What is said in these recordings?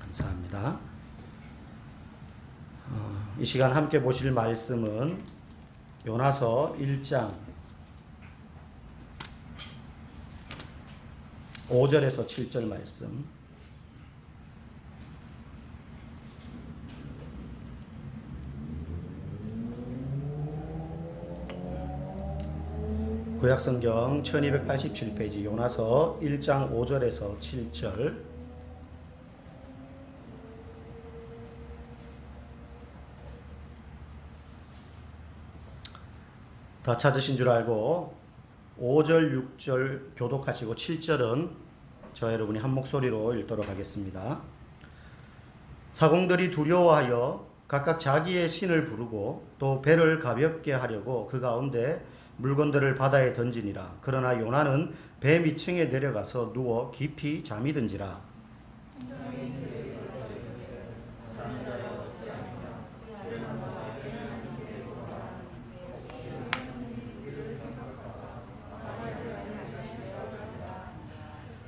감사합니다. 이 시간 함께 보실 말씀은 요나서 1장 5절에서 7절 말씀. 구약성경 1287페이지 요나서 1장 5절에서 7절. 다 찾으신 줄 알고 5절, 6절 교독하시고 7절은 저 여러분이 한 목소리로 읽도록 하겠습니다. 사공들이 두려워하여 각각 자기의 신을 부르고 또 배를 가볍게 하려고 그 가운데 물건들을 바다에 던지니라. 그러나 요나는 배 밑층에 내려가서 누워 깊이 잠이 든지라.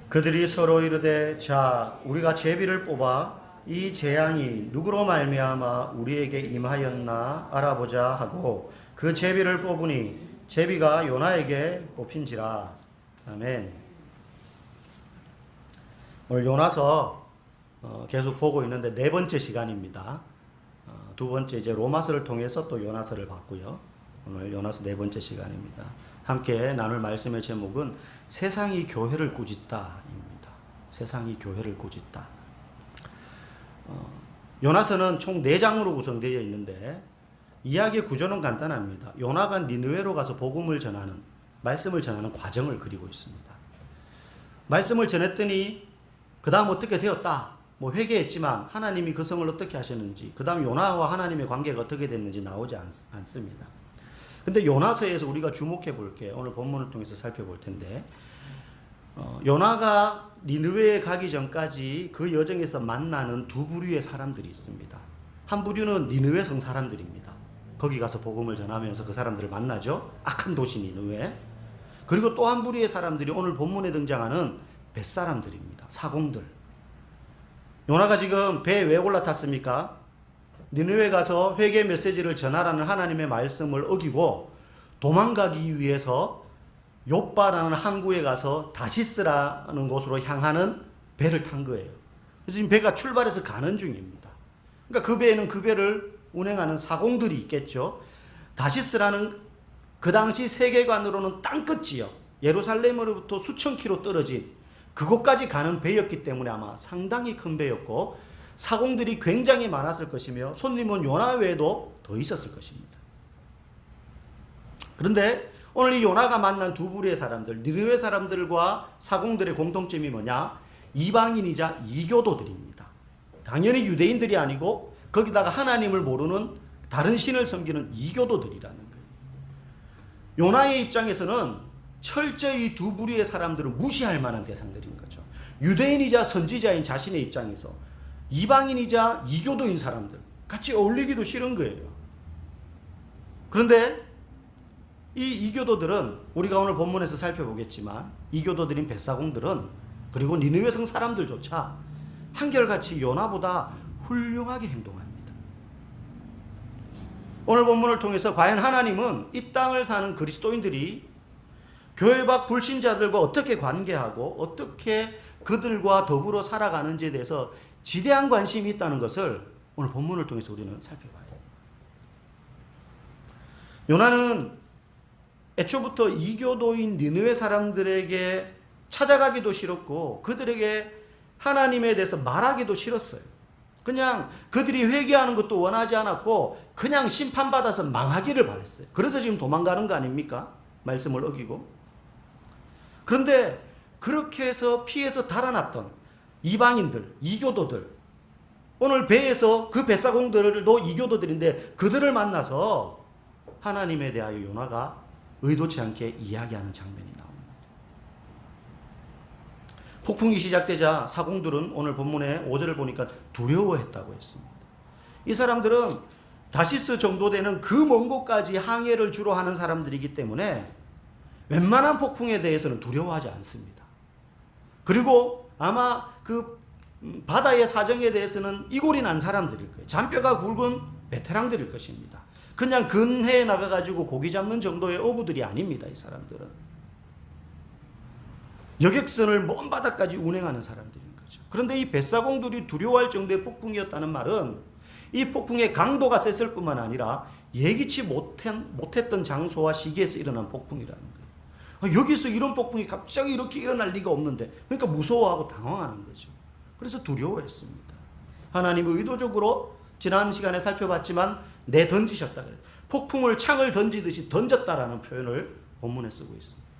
그들이 서로 이르되 자 우리가 제비를 뽑아 이 재앙이 누구로 말미암아 우리에게 임하였나 알아보자 하고 그 제비를 뽑으니 제비가 요나에게 뽑힌지라. 아멘. 오늘 요나서 계속 보고 있는데 네 번째 시간입니다. 두 번째 이제 로마서를 통해서 또 요나서를 봤고요. 오늘 요나서 네 번째 시간입니다. 함께 나눌 말씀의 제목은 세상이 교회를 꾸짖다입니다. 세상이 교회를 꾸짖다. 요나서는 총 4장으로 구성되어 있는데 이야기의 구조는 간단합니다. 요나가 니느웨로 가서 복음을 전하는, 말씀을 전하는 과정을 그리고 있습니다. 말씀을 전했더니 그 다음 어떻게 되었다. 뭐 회개했지만 하나님이 그 성을 어떻게 하셨는지, 그 다음 요나와 하나님의 관계가 어떻게 됐는지 나오지 않습니다. 근데 요나서에서 우리가 주목해 볼게요. 오늘 본문을 통해서 살펴볼 텐데 요나가 니느웨에 가기 전까지 그 여정에서 만나는 두 부류의 사람들이 있습니다. 한 부류는 니느웨 성 사람들입니다. 거기 가서 복음을 전하면서 그 사람들을 만나죠. 악한 도시 니느웨. 그리고 또 한 부류의 사람들이 오늘 본문에 등장하는 벳사람들입니다. 사공들. 요나가 지금 배에 왜 올라탔습니까? 니느웨 가서 회개 메시지를 전하라는 하나님의 말씀을 어기고 도망가기 위해서 욥바라는 항구에 가서 다시스라는 곳으로 향하는 배를 탄 거예요. 그래서 지금 배가 출발해서 가는 중입니다. 그러니까 그 배에는 그 배를 운행하는 사공들이 있겠죠. 다시스라는 그 당시 세계관으로는 땅끝지역, 예루살렘으로부터 수천 킬로 떨어진 그곳까지 가는 배였기 때문에 아마 상당히 큰 배였고 사공들이 굉장히 많았을 것이며 손님은 요나 외에도 더 있었을 것입니다. 그런데 오늘 이 요나가 만난 두 부류의 사람들, 니느웨 사람들과 사공들의 공통점이 뭐냐? 이방인이자 이교도들입니다. 당연히 유대인들이 아니고 거기다가 하나님을 모르는 다른 신을 섬기는 이교도들이라는 거예요. 요나의 입장에서는 철저히 두 부류의 사람들을 무시할 만한 대상들인 거죠. 유대인이자 선지자인 자신의 입장에서 이방인이자 이교도인 사람들 같이 어울리기도 싫은 거예요. 그런데 이 이교도들은 우리가 오늘 본문에서 살펴보겠지만 이교도들인 벳사공들은 그리고 니느웨 성 사람들조차 한결같이 요나보다 훌륭하게 행동합니다. 오늘 본문을 통해서 과연 하나님은 이 땅을 사는 그리스도인들이 교회 밖 불신자들과 어떻게 관계하고 어떻게 그들과 더불어 살아가는지에 대해서 지대한 관심이 있다는 것을 오늘 본문을 통해서 우리는 살펴봐야 돼요. 요나는 애초부터 이교도인 니느웨 사람들에게 찾아가기도 싫었고 그들에게 하나님에 대해서 말하기도 싫었어요. 그냥 그들이 회개하는 것도 원하지 않았고 그냥 심판받아서 망하기를 바랬어요. 그래서 지금 도망가는 거 아닙니까? 말씀을 어기고. 그런데 그렇게 해서 피해서 달아났던 이방인들, 이교도들, 오늘 배에서 그 벳사공들도 이교도들인데 그들을 만나서 하나님에 대하여 요나가 의도치 않게 이야기하는 장면이 나옵니다. 폭풍이 시작되자 사공들은 오늘 본문의 5절을 보니까 두려워했다고 했습니다. 이 사람들은 다시스 정도 되는 그 먼 곳까지 항해를 주로 하는 사람들이기 때문에 웬만한 폭풍에 대해서는 두려워하지 않습니다. 그리고 아마 그 바다의 사정에 대해서는 이골이 난 사람들일 거예요. 잔뼈가 굵은 베테랑들일 것입니다. 그냥 근해에 나가가지고 고기 잡는 정도의 어부들이 아닙니다. 이 사람들은 여객선을 먼 바다까지 운행하는 사람들인 거죠. 그런데 이 뱃사공들이 두려워할 정도의 폭풍이었다는 말은 이 폭풍의 강도가 셌을 뿐만 아니라 예기치 못했던 장소와 시기에서 일어난 폭풍이라는 거예요. 여기서 이런 폭풍이 갑자기 이렇게 일어날 리가 없는데, 그러니까 무서워하고 당황하는 거죠. 그래서 두려워했습니다. 하나님은 의도적으로 지난 시간에 살펴봤지만 내던지셨다 그래요. 폭풍을 창을 던지듯이 던졌다라는 표현을 본문에 쓰고 있습니다.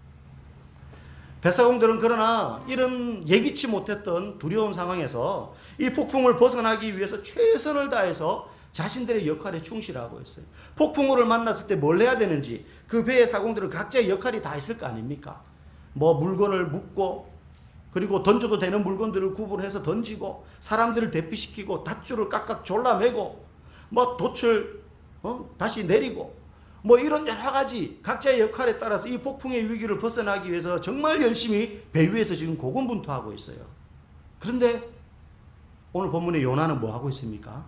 뱃사공들은 그러나 이런 예기치 못했던 두려운 상황에서 이 폭풍을 벗어나기 위해서 최선을 다해서 자신들의 역할에 충실하고 있어요. 폭풍우를 만났을 때 뭘 해야 되는지 그 배의 사공들은 각자의 역할이 다 있을 거 아닙니까? 뭐 물건을 묶고, 그리고 던져도 되는 물건들을 구분해서 던지고, 사람들을 대피시키고, 닷줄을 깍깍 졸라매고, 뭐 돛을 다시 내리고, 뭐 이런 여러 가지 각자의 역할에 따라서 이 폭풍의 위기를 벗어나기 위해서 정말 열심히 배 위에서 지금 고군분투하고 있어요. 그런데 오늘 본문의 요나는 뭐 하고 있습니까?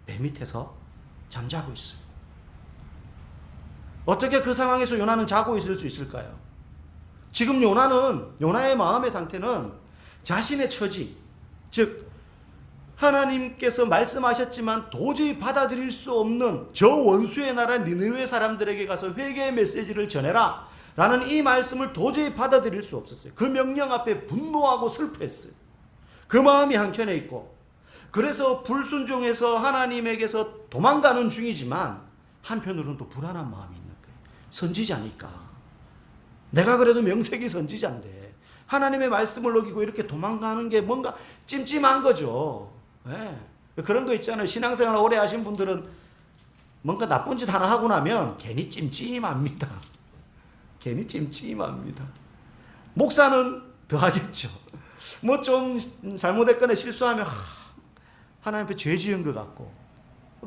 배 밑에서 잠자고 있어요. 어떻게 그 상황에서 요나는 자고 있을 수 있을까요? 지금 요나의 마음의 상태는 자신의 처지, 즉 하나님께서 말씀하셨지만 도저히 받아들일 수 없는 저 원수의 나라 니느웨 사람들에게 가서 회개의 메시지를 전해라 라는 이 말씀을 도저히 받아들일 수 없었어요. 그 명령 앞에 분노하고 슬퍼했어요. 그 마음이 한켠에 있고, 그래서 불순종해서 하나님에게서 도망가는 중이지만 한편으로는 또 불안한 마음이 있는 거예요. 선지자니까, 내가 그래도 명색이 선지자인데 하나님의 말씀을 어기고 이렇게 도망가는 게 뭔가 찜찜한 거죠. 네. 그런 거 있잖아요. 신앙생활 오래 하신 분들은 뭔가 나쁜 짓 하나 하고 나면 괜히 찜찜합니다. 괜히 찜찜합니다. 목사는 더 하겠죠. 뭐 좀 잘못했거나 실수하면 하나님 앞에 죄 지은 것 같고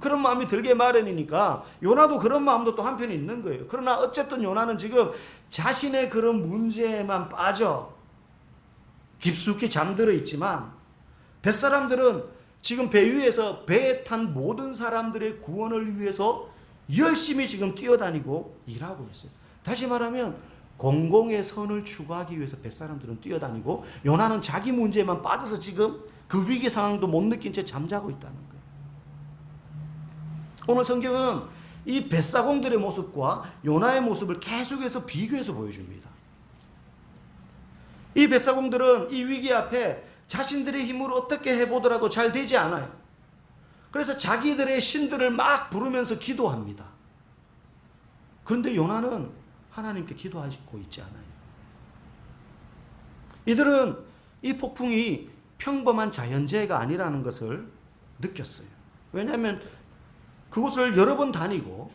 그런 마음이 들게 마련이니까 요나도 그런 마음도 또 한편에 있는 거예요. 그러나 어쨌든 요나는 지금 자신의 그런 문제에만 빠져 깊숙이 잠들어 있지만 뱃사람들은 지금 배 위에서 배에 탄 모든 사람들의 구원을 위해서 열심히 지금 뛰어다니고 일하고 있어요. 다시 말하면 공공의 선을 추구하기 위해서 뱃사람들은 뛰어다니고 요나는 자기 문제에만 빠져서 지금 그 위기 상황도 못 느낀 채 잠자고 있다는 거예요. 오늘 성경은 이 뱃사공들의 모습과 요나의 모습을 계속해서 비교해서 보여줍니다. 이 뱃사공들은 이 위기 앞에 자신들의 힘으로 어떻게 해보더라도 잘 되지 않아요. 그래서 자기들의 신들을 막 부르면서 기도합니다. 그런데 요나는 하나님께 기도하고 있지 않아요. 이들은 이 폭풍이 평범한 자연재해가 아니라는 것을 느꼈어요. 왜냐하면 그곳을 여러 번 다니고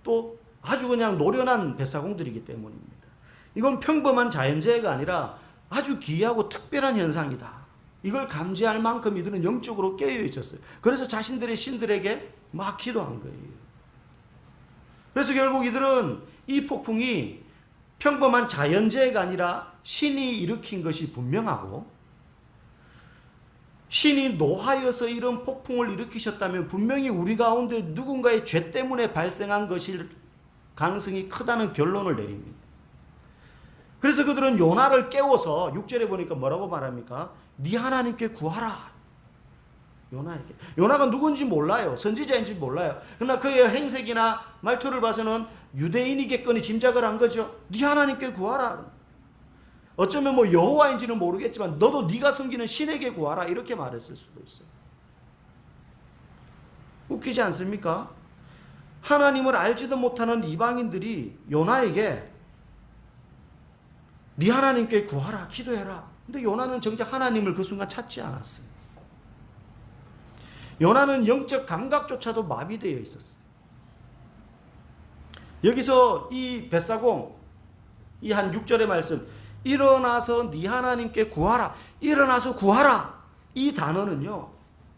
또 아주 그냥 노련한 뱃사공들이기 때문입니다. 이건 평범한 자연재해가 아니라 아주 기이하고 특별한 현상이다. 이걸 감지할 만큼 이들은 영적으로 깨어 있었어요. 그래서 자신들의 신들에게 막 기도한 거예요. 그래서 결국 이들은 이 폭풍이 평범한 자연재해가 아니라 신이 일으킨 것이 분명하고, 신이 노하여서 이런 폭풍을 일으키셨다면 분명히 우리 가운데 누군가의 죄 때문에 발생한 것일 가능성이 크다는 결론을 내립니다. 그래서 그들은 요나를 깨워서 6절에 보니까 뭐라고 말합니까? 네 하나님께 구하라. 요나에게. 요나가 누군지 몰라요. 선지자인지 몰라요. 그러나 그의 행색이나 말투를 봐서는 유대인이겠거니 짐작을 한 거죠. 네 하나님께 구하라. 어쩌면 뭐 여호와인지는 모르겠지만 너도 네가 섬기는 신에게 구하라. 이렇게 말했을 수도 있어요. 웃기지 않습니까? 하나님을 알지도 못하는 이방인들이 요나에게 네 하나님께 구하라, 기도해라. 근데 요나는 정작 하나님을 그 순간 찾지 않았어요. 요나는 영적 감각조차도 마비되어 있었어요. 여기서 이 뱃사공, 이 한 6절의 말씀, 일어나서 네 하나님께 구하라, 일어나서 구하라. 이 단어는요,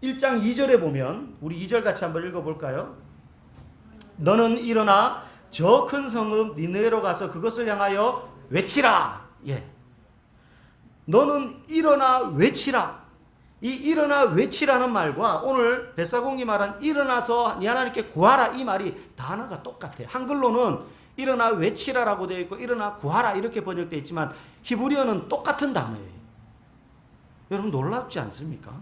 1장 2절에 보면, 우리 2절 같이 한번 읽어볼까요? 너는 일어나 저 큰 성읍 니느웨로 가서 그것을 향하여 외치라. 예. 너는 일어나 외치라. 이 일어나 외치라는 말과 오늘 벳사공이 말한 일어나서 네 하나님께 구하라 이 말이 단어가 똑같아요. 한글로는 일어나 외치라라고 되어 있고 일어나 구하라 이렇게 번역되어 있지만 히브리어는 똑같은 단어예요. 여러분 놀랍지 않습니까?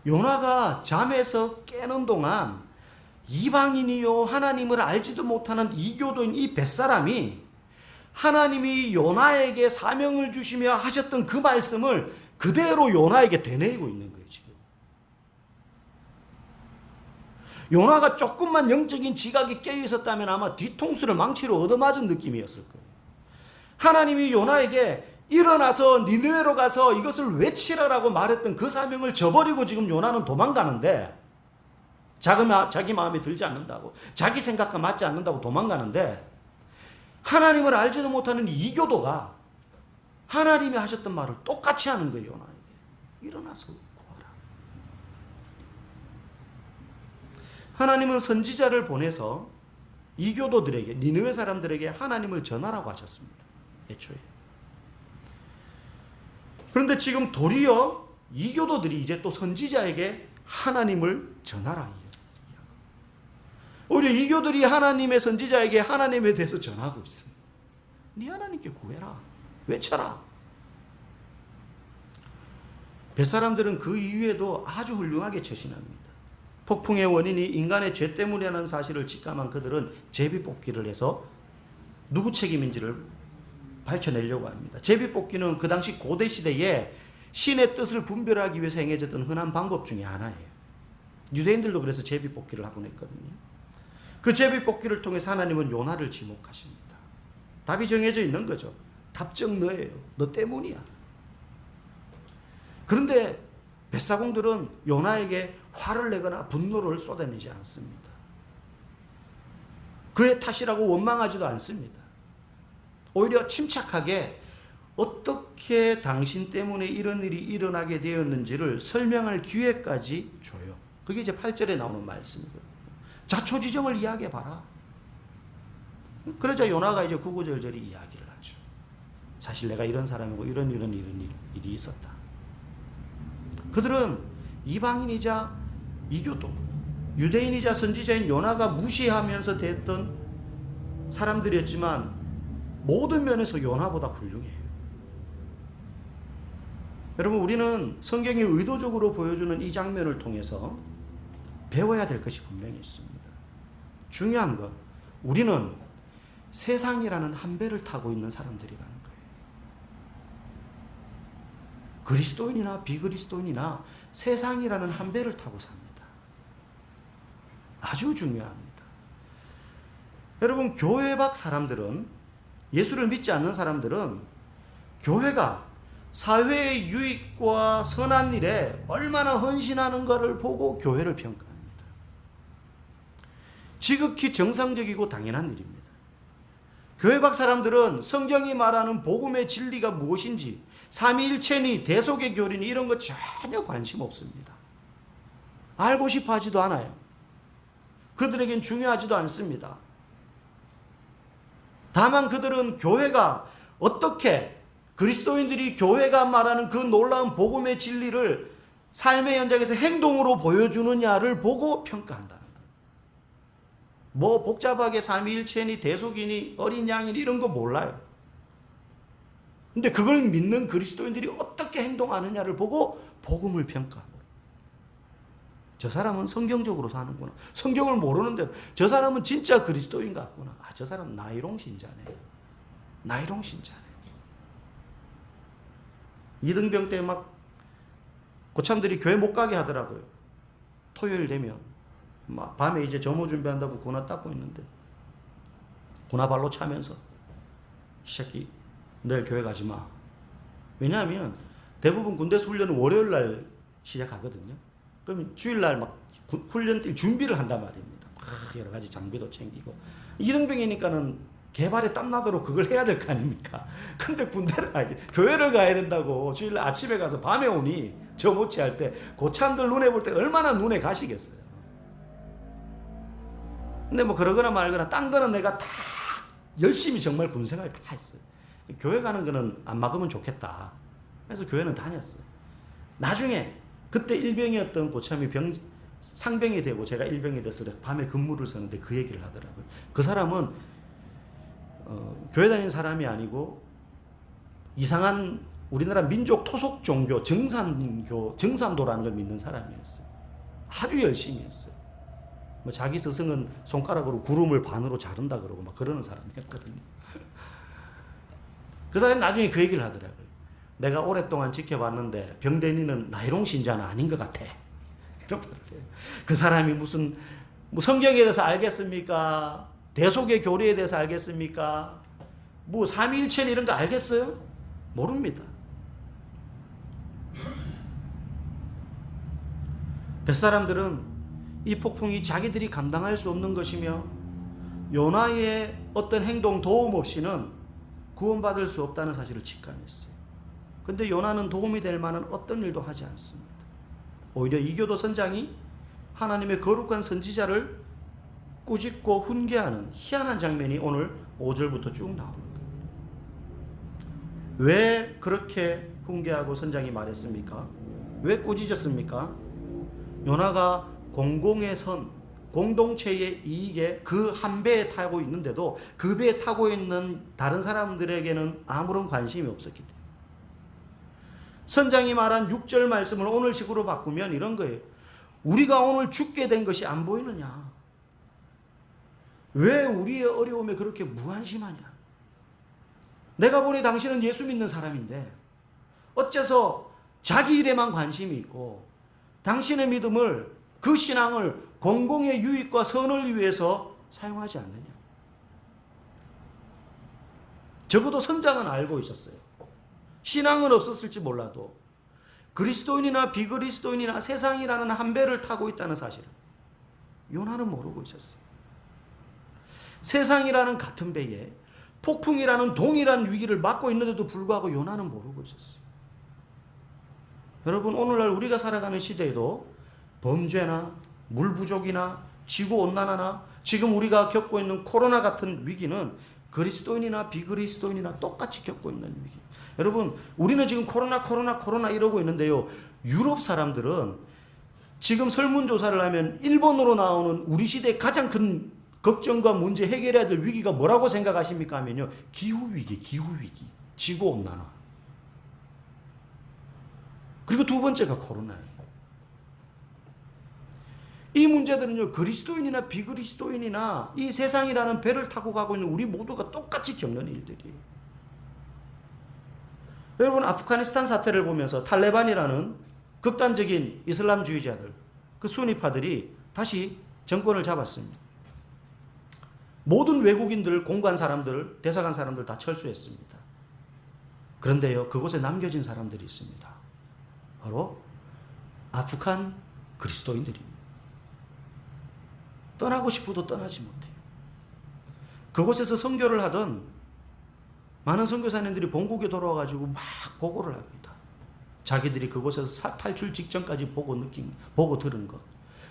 요나가 잠에서 깨는 동안 이방인이요 하나님을 알지도 못하는 이교도인 이 벳사람이 하나님이 요나에게 사명을 주시며 하셨던 그 말씀을 그대로 요나에게 되뇌이고 있는 거예요. 지금 요나가 조금만 영적인 지각이 깨어 있었다면 아마 뒤통수를 망치로 얻어맞은 느낌이었을 거예요. 하나님이 요나에게 일어나서 니느웨로 가서 이것을 외치라라고 말했던 그 사명을 저버리고 지금 요나는 도망가는데 자기 마음에 들지 않는다고 자기 생각과 맞지 않는다고 도망가는데 하나님을 알지도 못하는 이교도가 하나님이 하셨던 말을 똑같이 하는 거예요. 요나에게 일어나서 구하라. 하나님은 선지자를 보내서 이교도들에게 니느웨 사람들에게 하나님을 전하라고 하셨습니다. 애초에. 그런데 지금 도리어 이교도들이 이제 또 선지자에게 하나님을 전하라. 오히려 이교들이 하나님의 선지자에게 하나님에 대해서 전하고 있습니다. 네 하나님께 구해라. 외쳐라. 벳사람들은 그 이후에도 아주 훌륭하게 처신합니다. 폭풍의 원인이 인간의 죄 때문이라는 사실을 직감한 그들은 제비뽑기를 해서 누구 책임인지를 밝혀내려고 합니다. 제비뽑기는 그 당시 고대 시대에 신의 뜻을 분별하기 위해서 행해졌던 흔한 방법 중에 하나예요. 유대인들도 그래서 제비뽑기를 하곤 했거든요. 그 제비뽑기를 통해서 하나님은 요나를 지목하십니다. 답이 정해져 있는 거죠. 답정 너예요. 너 때문이야. 그런데 벳사공들은 요나에게 화를 내거나 분노를 쏟아내지 않습니다. 그의 탓이라고 원망하지도 않습니다. 오히려 침착하게 어떻게 당신 때문에 이런 일이 일어나게 되었는지를 설명할 기회까지 줘요. 그게 이제 8절에 나오는 말씀이거든요. 자초지정을 이야기해봐라. 그러자 요나가 이제 구구절절히 이야기를 하죠. 사실 내가 이런 사람이고 이런 일이 있었다. 그들은 이방인이자 이교도, 유대인이자 선지자인 요나가 무시하면서 됐던 사람들이었지만 모든 면에서 요나보다 훌륭해요. 여러분 우리는 성경이 의도적으로 보여주는 이 장면을 통해서 배워야 될 것이 분명히 있습니다. 중요한 건 우리는 세상이라는 한 배를 타고 있는 사람들이라는 거예요. 그리스도인이나 비그리스도인이나 세상이라는 한 배를 타고 삽니다. 아주 중요합니다. 여러분 교회 밖 사람들은, 예수를 믿지 않는 사람들은 교회가 사회의 유익과 선한 일에 얼마나 헌신하는가를 보고 교회를 평가합니다. 지극히 정상적이고 당연한 일입니다. 교회 밖 사람들은 성경이 말하는 복음의 진리가 무엇인지, 삼위일체니 대속의 교리니 이런 거 전혀 관심 없습니다. 알고 싶어 하지도 않아요. 그들에겐 중요하지도 않습니다. 다만 그들은 교회가 어떻게 그리스도인들이 교회가 말하는 그 놀라운 복음의 진리를 삶의 현장에서 행동으로 보여주느냐를 보고 평가한다는 거예요. 뭐 복잡하게 삼위일체니 대속이니 어린 양이니 이런 거 몰라요. 근데 그걸 믿는 그리스도인들이 어떻게 행동하느냐를 보고 복음을 평가하고, 저 사람은 성경적으로 사는구나. 성경을 모르는데 저 사람은 진짜 그리스도인 같구나. 아, 저 사람 나이롱 신자네. 나이롱 신자네. 이등병 때 막 고참들이 교회 못 가게 하더라고요. 토요일 되면 막 밤에 이제 점호 준비한다고 군화 닦고 있는데 군화 발로 차면서 이 새끼 내일 교회 가지 마. 왜냐하면 대부분 군대에서 훈련은 월요일 날 시작하거든요. 그러면 주일날 막 훈련 뛸 준비를 한단 말입니다. 막 여러 가지 장비도 챙기고. 이등병이니까는 개발에 땀나도록 그걸 해야 될 거 아닙니까? 근데 군대를 교회를 가야 된다고 주일날 아침에 가서 밤에 오니 점호치 할 때 고참들 눈에 볼 때 얼마나 눈에 가시겠어요. 근데 뭐 그러거나 말거나 딴 거는 내가 다 열심히 정말 군생활 다 했어요. 교회 가는 거는 안 막으면 좋겠다. 그래서 교회는 다녔어요. 나중에 그때 일병이었던 고참이 상병이 되고 제가 일병이 됐을 때 밤에 근무를 서는데 그 얘기를 하더라고요. 그 사람은 교회 다니는 사람이 아니고 이상한 우리나라 민족 토속 종교 정산도라는 걸 믿는 사람이었어요. 아주 열심히 했어요. 뭐 자기 스승은 손가락으로 구름을 반으로 자른다 그러고 막 그러는 사람이었거든요. 그 사람이 나중에 그 얘기를 하더라고요. 내가 오랫동안 지켜봤는데 병대니는 나이롱 신자는 아닌 것 같아. 이런 말을 해요. 그 사람이 무슨 뭐 성경에 대해서 알겠습니까? 대속의 교리에 대해서 알겠습니까? 뭐 삼위일체는 이런 거 알겠어요? 모릅니다. 뱃사람들은 이 폭풍이 자기들이 감당할 수 없는 것이며 요나의 어떤 행동 도움 없이는 구원받을 수 없다는 사실을 직감했어요. 근데 요나는 도움이 될 만한 어떤 일도 하지 않습니다. 오히려 이교도 선장이 하나님의 거룩한 선지자를 꾸짖고 훈계하는 희한한 장면이 오늘 5절부터 쭉 나오는 거예요. 왜 그렇게 훈계하고 선장이 말했습니까? 왜 꾸짖었습니까? 요나가 공공의 선, 공동체의 이익에 그 한 배에 타고 있는데도 그 배에 타고 있는 다른 사람들에게는 아무런 관심이 없었기 때문에. 선장이 말한 6절 말씀을 오늘식으로 바꾸면 이런 거예요. 우리가 오늘 죽게 된 것이 안 보이느냐? 왜 우리의 어려움에 그렇게 무관심하냐? 내가 보니 당신은 예수 믿는 사람인데 어째서 자기 일에만 관심이 있고 당신의 믿음을, 그 신앙을 공공의 유익과 선을 위해서 사용하지 않느냐? 적어도 선장은 알고 있었어요. 신앙은 없었을지 몰라도 그리스도인이나 비그리스도인이나 세상이라는 한 배를 타고 있다는 사실을 요나는 모르고 있었어요. 세상이라는 같은 배에 폭풍이라는 동일한 위기를 맞고 있는데도 불구하고 요나는 모르고 있었어요. 여러분, 오늘날 우리가 살아가는 시대에도 범죄나 물 부족이나 지구온난화나 지금 우리가 겪고 있는 코로나 같은 위기는 그리스도인이나 비그리스도인이나 똑같이 겪고 있는 위기. 여러분, 우리는 지금 코로나 이러고 있는데요. 유럽 사람들은 지금 설문조사를 하면 일본으로 나오는 우리 시대의 가장 큰 걱정과 문제, 해결해야 될 위기가 뭐라고 생각하십니까 하면요. 기후위기, 지구온난화. 그리고 두 번째가 코로나예요. 이 문제들은요, 그리스도인이나 비그리스도인이나 이 세상이라는 배를 타고 가고 있는 우리 모두가 똑같이 겪는 일들이에요. 여러분, 아프가니스탄 사태를 보면서 탈레반이라는 극단적인 이슬람주의자들, 그 수니파들이 다시 정권을 잡았습니다. 모든 외국인들, 공관 사람들, 대사관 사람들 다 철수했습니다. 그런데요, 그곳에 남겨진 사람들이 있습니다. 바로 아프간 그리스도인들입니다. 떠나고 싶어도 떠나지 못해요. 그곳에서 선교를 하던 많은 선교사님들이 본국에 돌아와가지고 막 보고를 합니다. 자기들이 그곳에서 탈출 직전까지 보고 들은 것.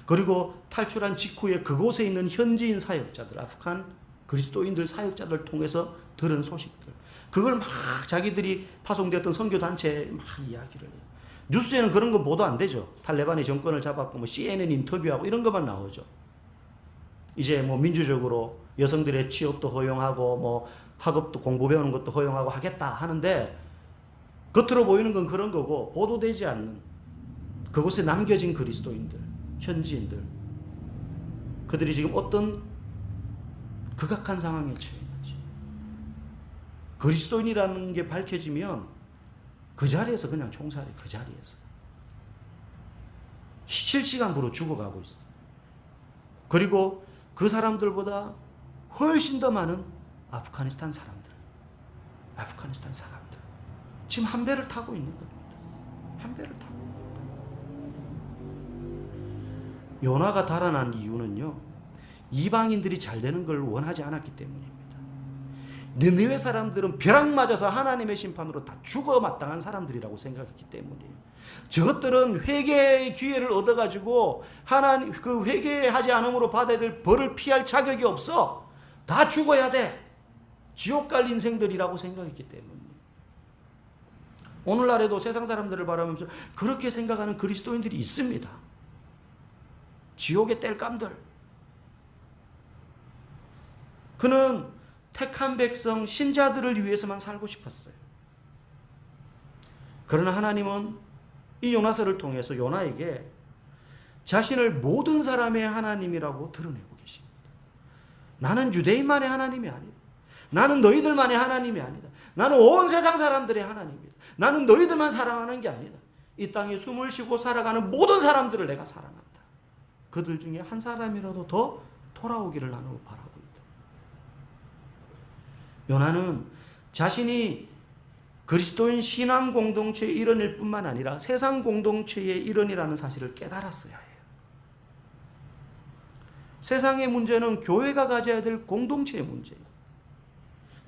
그리고 탈출한 직후에 그곳에 있는 현지인 사역자들, 아프간 그리스도인들 사역자들 통해서 들은 소식들. 그걸 막 자기들이 파송되었던 선교단체에 막 이야기를 해요. 뉴스에는 그런 거 보도 안 되죠. 탈레반이 정권을 잡았고 뭐 CNN 인터뷰하고 이런 것만 나오죠. 이제 뭐 민주적으로 여성들의 취업도 허용하고 뭐 학업도 공부 배우는 것도 허용하고 하겠다 하는데 겉으로 보이는 건 그런 거고 보도되지 않는 그곳에 남겨진 그리스도인들, 현지인들, 그들이 지금 어떤 극악한 상황에 처해 있는지. 그리스도인이라는 게 밝혀지면 그 자리에서 그냥 총살해. 그 자리에서 실시간부로 죽어가고 있어요. 그리고 그 사람들보다 훨씬 더 많은 아프가니스탄 사람들 지금 한 배를 타고 있는 겁니다. 한 배를 타고 있는 겁니다. 요나가 달아난 이유는요, 이방인들이 잘 되는 걸 원하지 않았기 때문입니다. 느느웨 사람들은 벼락 맞아서 하나님의 심판으로 다 죽어 마땅한 사람들이라고 생각했기 때문이에요. 저것들은 회개의 기회를 얻어가지고 하나님 그 회개하지 않음으로 받아야 될 벌을 피할 자격이 없어. 다 죽어야 돼. 지옥 갈 인생들이라고 생각했기 때문이에요. 오늘날에도 세상 사람들을 바라보면서 그렇게 생각하는 그리스도인들이 있습니다. 지옥의 땔감들. 그는 택한 백성 신자들을 위해서만 살고 싶었어요. 그러나 하나님은 이 요나서를 통해서 요나에게 자신을 모든 사람의 하나님이라고 드러내고 계십니다. 나는 유대인만의 하나님이 아니다. 나는 너희들만의 하나님이 아니다. 나는 온 세상 사람들의 하나님이다. 나는 너희들만 사랑하는 게 아니다. 이 땅에 숨을 쉬고 살아가는 모든 사람들을 내가 사랑한다. 그들 중에 한 사람이라도 더 돌아오기를 나는 바라고 있다. 요나는 자신이 그리스도인 신앙 공동체의 일원일 뿐만 아니라 세상 공동체의 일원이라는 사실을 깨달았어야 해요. 세상의 문제는 교회가 가져야 될 공동체의 문제예요.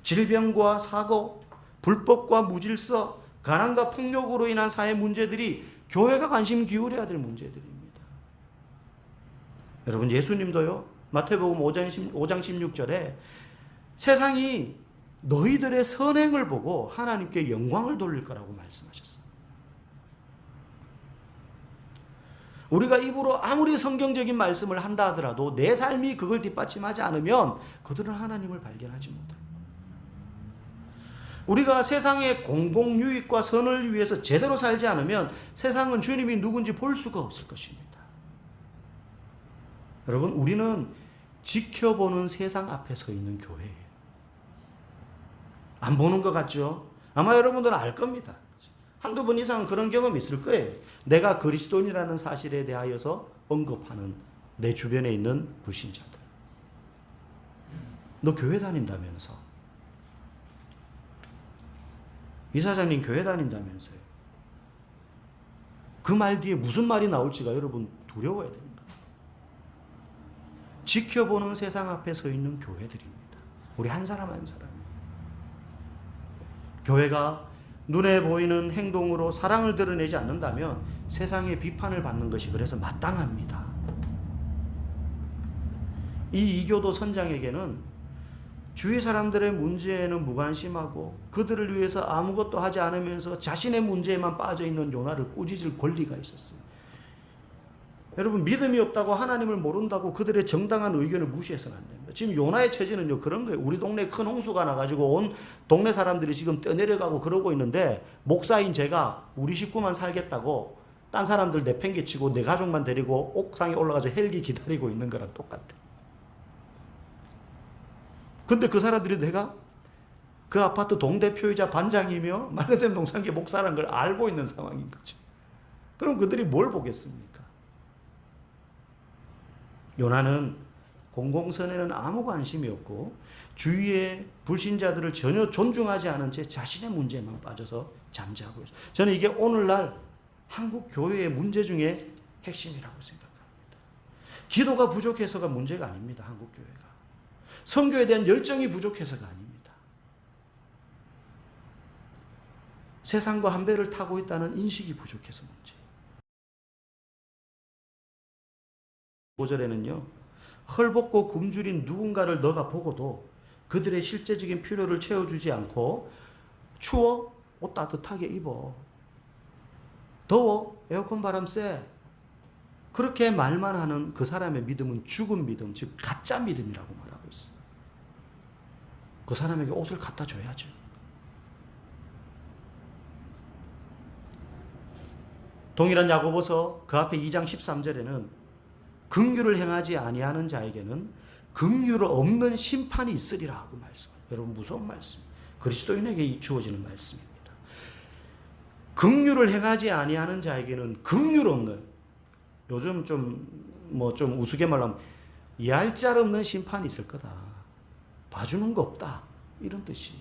질병과 사고, 불법과 무질서, 가난과 폭력으로 인한 사회 문제들이 교회가 관심 기울여야 될 문제들입니다. 여러분, 예수님도요, 마태복음 5장 16절에 세상이 너희들의 선행을 보고 하나님께 영광을 돌릴 거라고 말씀하셨어요. 우리가 입으로 아무리 성경적인 말씀을 한다 하더라도 내 삶이 그걸 뒷받침하지 않으면 그들은 하나님을 발견하지 못합니다. 우리가 세상의 공공유익과 선을 위해서 제대로 살지 않으면 세상은 주님이 누군지 볼 수가 없을 것입니다. 여러분, 우리는 지켜보는 세상 앞에 서 있는 교회예요. 안 보는 것 같죠? 아마 여러분들은 알 겁니다. 한두 번 이상은 그런 경험이 있을 거예요. 내가 그리스도인이라는 사실에 대하여서 언급하는 내 주변에 있는 불신자들. 너 교회 다닌다면서? 이사장님 교회 다닌다면서요? 그 말 뒤에 무슨 말이 나올지가 여러분 두려워야 됩니다. 지켜보는 세상 앞에 서 있는 교회들입니다. 우리 한 사람 한 사람. 교회가 눈에 보이는 행동으로 사랑을 드러내지 않는다면 세상의 비판을 받는 것이 그래서 마땅합니다. 이 이교도 선장에게는 주위 사람들의 문제에는 무관심하고 그들을 위해서 아무것도 하지 않으면서 자신의 문제에만 빠져있는 요나를 꾸짖을 권리가 있었어요. 여러분, 믿음이 없다고 하나님을 모른다고 그들의 정당한 의견을 무시해서는 안 됩니다. 지금 요나의 처지는요, 그런 거예요. 우리 동네에 큰 홍수가 나가지고 온 동네 사람들이 지금 떠내려가고 그러고 있는데 목사인 제가 우리 식구만 살겠다고 딴 사람들 내팽개치고 내 가족만 데리고 옥상에 올라가서 헬기 기다리고 있는 거랑 똑같아. 근데 그 사람들이 내가 그 아파트 동대표이자 반장이며 말레센 동산계 목사라는 걸 알고 있는 상황인 거죠. 그럼 그들이 뭘 보겠습니까? 요나는 공공선에는 아무 관심이 없고 주위의 불신자들을 전혀 존중하지 않은 채 자신의 문제에만 빠져서 잠자고 있어요. 저는 이게 오늘날 한국 교회의 문제 중에 핵심이라고 생각합니다. 기도가 부족해서가 문제가 아닙니다. 한국 교회가. 선교에 대한 열정이 부족해서가 아닙니다. 세상과 한 배를 타고 있다는 인식이 부족해서 문제예요. 5절에는요. 헐벗고 굶주린 누군가를 너가 보고도 그들의 실제적인 필요를 채워주지 않고 추워? 옷 따뜻하게 입어. 더워? 에어컨 바람 쐬. 그렇게 말만 하는 그 사람의 믿음은 죽은 믿음, 즉 가짜 믿음이라고 말하고 있어요. 그 사람에게 옷을 갖다 줘야죠. 동일한 야고보서 그 앞에 2장 13절에는 긍휼을 행하지 아니하는 자에게는 긍휼 없는 심판이 있으리라 하고 말씀해요. 여러분, 무서운 말씀. 그리스도인에게 주어지는 말씀입니다. 긍휼을 행하지 아니하는 자에게는 긍휼 없는, 요즘 좀 우스개 말하면 얄짤 없는 심판이 있을 거다. 봐주는 거 없다. 이런 뜻이.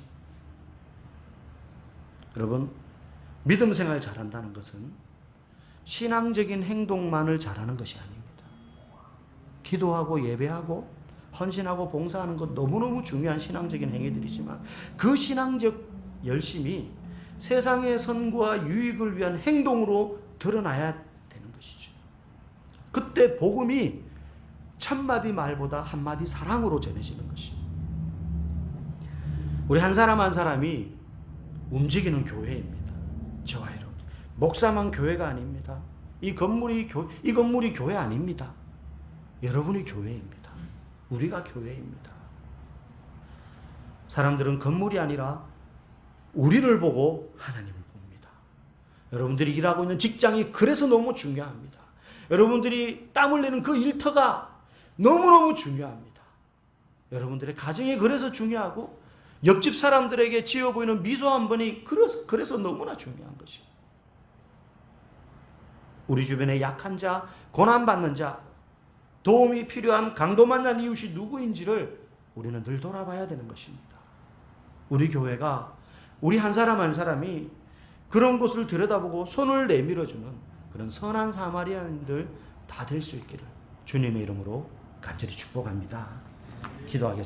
여러분, 믿음 생활 잘한다는 것은 신앙적인 행동만을 잘하는 것이 아닙니다. 기도하고 예배하고 헌신하고 봉사하는 것 너무너무 중요한 신앙적인 행위들이지만 그 신앙적 열심이 세상의 선과 유익을 위한 행동으로 드러나야 되는 것이죠. 그때 복음이 천마디 말보다 한마디 사랑으로 전해지는 것입니다. 우리 한 사람 한 사람이 움직이는 교회입니다. 저 목사만 교회가 아닙니다. 이 건물이 교회 아닙니다. 여러분이 교회입니다. 우리가 교회입니다. 사람들은 건물이 아니라 우리를 보고 하나님을 봅니다. 여러분들이 일하고 있는 직장이 그래서 너무 중요합니다. 여러분들이 땀 흘리는 그 일터가 너무너무 중요합니다. 여러분들의 가정이 그래서 중요하고 옆집 사람들에게 지어 보이는 미소 한 번이 그래서 너무나 중요한 것입니다. 우리 주변에 약한 자, 고난받는 자, 도움이 필요한 강도 만난 이웃이 누구인지를 우리는 늘 돌아봐야 되는 것입니다. 우리 교회가 우리 한 사람 한 사람이 그런 곳을 들여다보고 손을 내밀어주는 그런 선한 사마리아인들 다 될 수 있기를 주님의 이름으로 간절히 축복합니다. 기도하겠습니다.